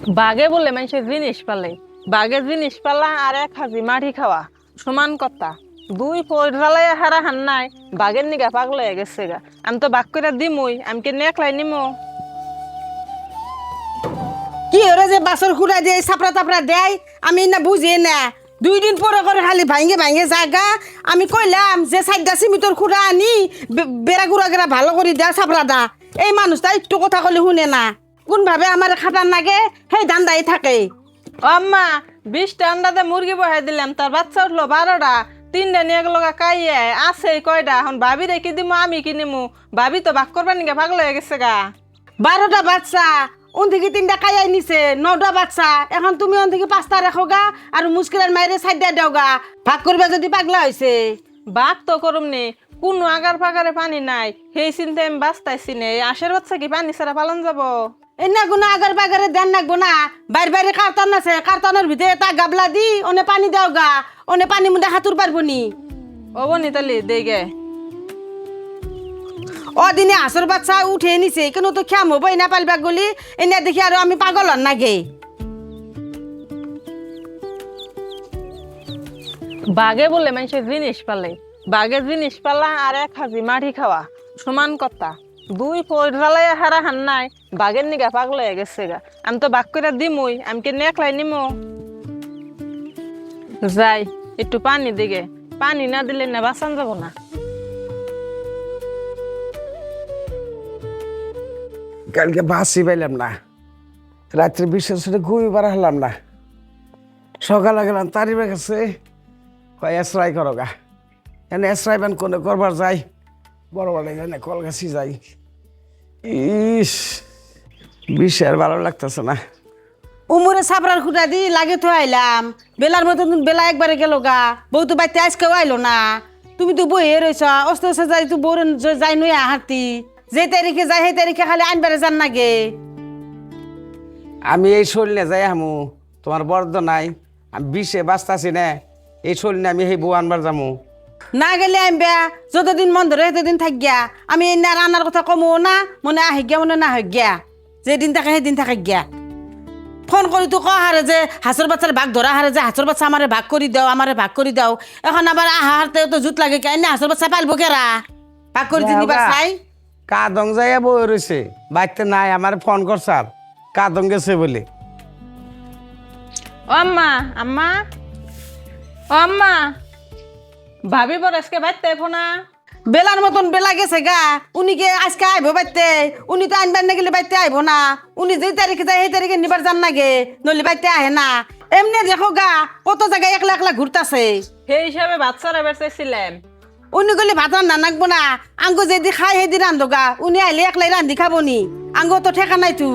বাঘে বলে মানুষের জিনিস পালে, বাঘের জিনিস পালা আর এক হাজি মাটি খাওয়া সমান কথা। দুই পয়সালায় হারা হান নাই, বাঘের নিগা পাগল হয়ে গেছে গা। আমি তো বাঘ করে দিমই, আমি কে নেকলাই নিমো। কি ওরা যে বাসর খুঁড়া দিয়ে চাপড়া তাপড়া দেয় আমি না বুঝি না। 2 দিন পরে করে খালি ভাঙে ভাঙে জায়গা। আমি কইলাম যে সাইডটা সিমিটর খুঁড়া আনি বেড়া গুড়া গেরা ভালো করে দেয়া চাপড়া দা। এই মানুষটা একটু কথা কলে শুনে না, কোনভাবে আমার খাটার লাগে সেই দান্দাই থাকে। ও আম্মা, 20টা আন্ডাতে মুরগি বহাই দিলাম, তার বাচ্চা উঠলো 12টা, 3টা নিয়ে গেল কাইয়ে আছে কয়টা। এখন ভাবি রে কি দিমু, আমি কি নিমু? ভাবি তো বাঘ করবার নিগা পাগল হয়ে গেছে গা। 12টা বাচ্চা ওন থেকে 3টা কাইয়াই নিছে, 9টা বাচ্চা। এখন তুমি ওন থেকে 5টা রেখো গা আর মুশকিলের মাইরে সাইডটা দেও গা। ভাগ করবে যদি পাগলা হয়েছে। বাঘ তো করুম নি, কোন আগার পাগারে পানি নাই, সেই চিন্তায় আমি বাঁচতাইছি নে। আশের বাচ্চা কি পানি ছাড়া পালন যাব? এনা গুনা আগার বাগারে ধ্যান রাখবো না। বাইরে বাইরে কার্টন আছে, কার্টনের ভিতরে তা গাবলা দি ওনে পানি দাও গা। ওনে পানি মুন্ডা হাতুর পারবো নি। ও বনি তালি দেই গে। দিনে হাঁসর বাচ্চা উঠে নিছে, কেন তো খ্যাম হবো না পালবা গলি। এনে দেখি আর আমি পাগল হন নাগে। বাঘে বলে মানুষের জিনিস পালে, বাঘের জিনিস পালা আর এক হাজি মাটি খাওয়া সমান কথা। দুই পয়সালায় হারা হান নাই, বাঘের নিগা পাগল হয়ে গেছে গা। আমি তো বাঘ করে দিমই, আমি কে নেকলাই নিমো। যাই একটু পানি দিগে, পানি না দিলে না বাঁচান যাব না। কালকে বাসি পাইলাম না, রাত্রে বিশেষ করে ঘুমিয়ে হলাম না। সকালে গেলাম তারিবের কাছে, এসরাই করো গা। এনে এসরাই বান কোনে করবার যাই, বড় বড় এখানে কলগাছি যাই। ইস, বিষের ভালো লাগতেছে না। উমরে সাপড়ার খুঁটা দি লাগে তো আইলাম। বেলার মতন বেলা একবারে গেল গা। বউ তো বাইতে আজকেও আইলো না। তুমি তো বইয়ে রয়েছ, অস্তে অস্তে যাই তো বউর যাই নই হাঁটি। যে তারিখে যাই সেই তারিখে খালি আনবারে যান নাগে। আমি এই শরীরে যাই আমু, তোমার বর্দ নাই, আমি বিষে বাঁচতাছি না। এই শরীরে আমি সেই বউ আনবার যামু। না গেলে আনবা, যতদিন মন ধরে সেতদিন থাক গিয়া। আমি এই না রান্নার কথা কমো না, মনে আহি গিয়া মনে না হই গিয়া। যেদিন থাকে সেদিন থাকে গিয়া। ফোন করি তো কহ হারে যে হাঁসর বাচ্চার ভাগ ধরা হারে যে হাঁসর বাচ্চা আমারে ভাগ করে দাও, আমারে ভাগ করে দাও। এখন আবার আহারতে তো জুত লাগে কেন হাঁসর বাচ্চা পালবো কেরা? ভাগ করে দিন নিবা চাই। কাদং যাইয়া বই রয়েছে, বাড়িতে নাই। আমার ফোন করছার কাদং গেছে বলে। ও আম্মা, আম্মা, ও আম্মা, ভাবি বর আজকে বাইতে ফোনা। বেলার মতন বেলা গেছে গা। উনি কে আজকে আইবো বাইতে? উনি তো আনবার না গেলে বাইতে আইবো না। উনি যে তারিখে যায় সেই তারিখে নিবার যান নাগে, নইলে বাইতে আহে না। এমনি দেখো গা কত জায়গায় একলা একলা ঘুরতাছে। সেই হিসাবে বাচ্চারা বের চাইছিলাম। উনি গেলে ভাত রান্না নাকবো না। আঙ্গো যেদি খাই সেদি রান্ধো গা। উনি আইলে একলাই রান্ধি খাবো নি? আঙ্গো তো ঠেকা নাই তু।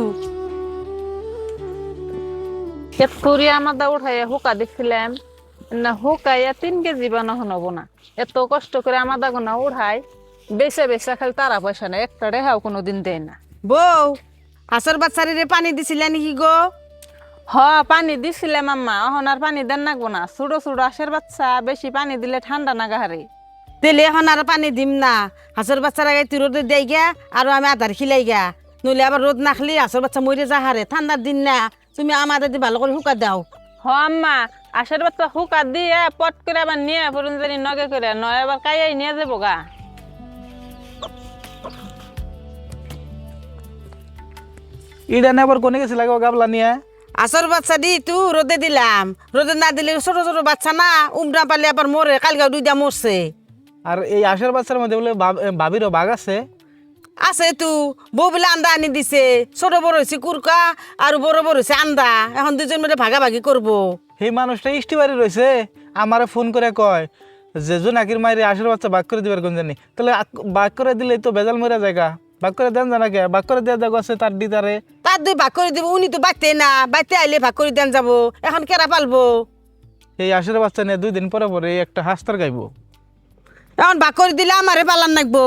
কেতকুরি আমাদা উঠাইয়া হুকা দেখছিলাম না, হুকাইয়া 3 কেজি বানানো হবো না। এত কষ্ট করে আমাদা গোনা উঠাই, বেচা বেচা খালি তারা পয়সা নেই, একটা রেহাও কোনোদিন দেয় না। বউ, হাঁসর বাচ্চারে পানি দিছিলে নাকি গো? হ, পানি দিছিলাম আম্মা, এখন আর পানি দেন নাগবো না। ছোট ছোট আশের বাচ্চা, বেশি পানি দিলে ঠান্ডা না গাহারে। তেলে এখন আর পানি দিম না। হাঁসর বাচ্চারা গাই রোদে দেয় গিয়া আর আমি আধার খিলাই গিয়া। নইলে আবার রোদ নাখলি হাঁসর বাচ্চা মরে যা হারে। ঠান্ডার দিন না, তুমি আমাদের দিয়ে ভালো করে শুকা দাও। হ আম্মা, আশের বাচ্চা হুকা দিয়ে পট করে আবার নিয়ে পর্যন্ত জানি নগে করে নয়, আবার কাইয়াই নিয়ে যাবো গা। ইডা নেবার কোনে গেছে লাগো গাবলা নিয়ে? হাঁসর বাচ্চা দি তু রোদে দিলাম। রোদে না দিলে ছোট ছোট বাচ্চা না, উমরা পালে আবার মরে। কালকে 2টা মরছে। আর এই আশের বাচ্চার মধ্যে বলে ভাবিরও বাঘ আছে? আছে তু। বউ বলে আন্দা আনি দিছে। ছোট বড় হয়েছে কুরকা আর বড় বড় হয়েছে আন্দা। এখন 2জন মিলে ভাগাভাগি করবো। সেই মানুষটা ইষ্টিবাড়ি রয়েছে, আমারে ফোন করে কয় যে জোনাকির মায়ের আশের বাচ্চা বাঘ করে দিবার কোন জানি। তাহলে বাঘ করে দিলে তো বেজাল মরা জায়গা। বাঘ করে দেন জানা কে? বাঘ করে দেওয়া জায়গা আছে তার দিদারে। তার 2 ভাগ করে দিব। উনি তো বাইতে না, বাইতে আইলে ভাগ করে দেন যাবো। এখন কেরা পালবো? এই আশের বাচ্চা নিয়ে 2 দিন পরে পরে একটা হাস্তার গাইবো। এখন ভাগ করে দিলে আমারে পালান নাকবো।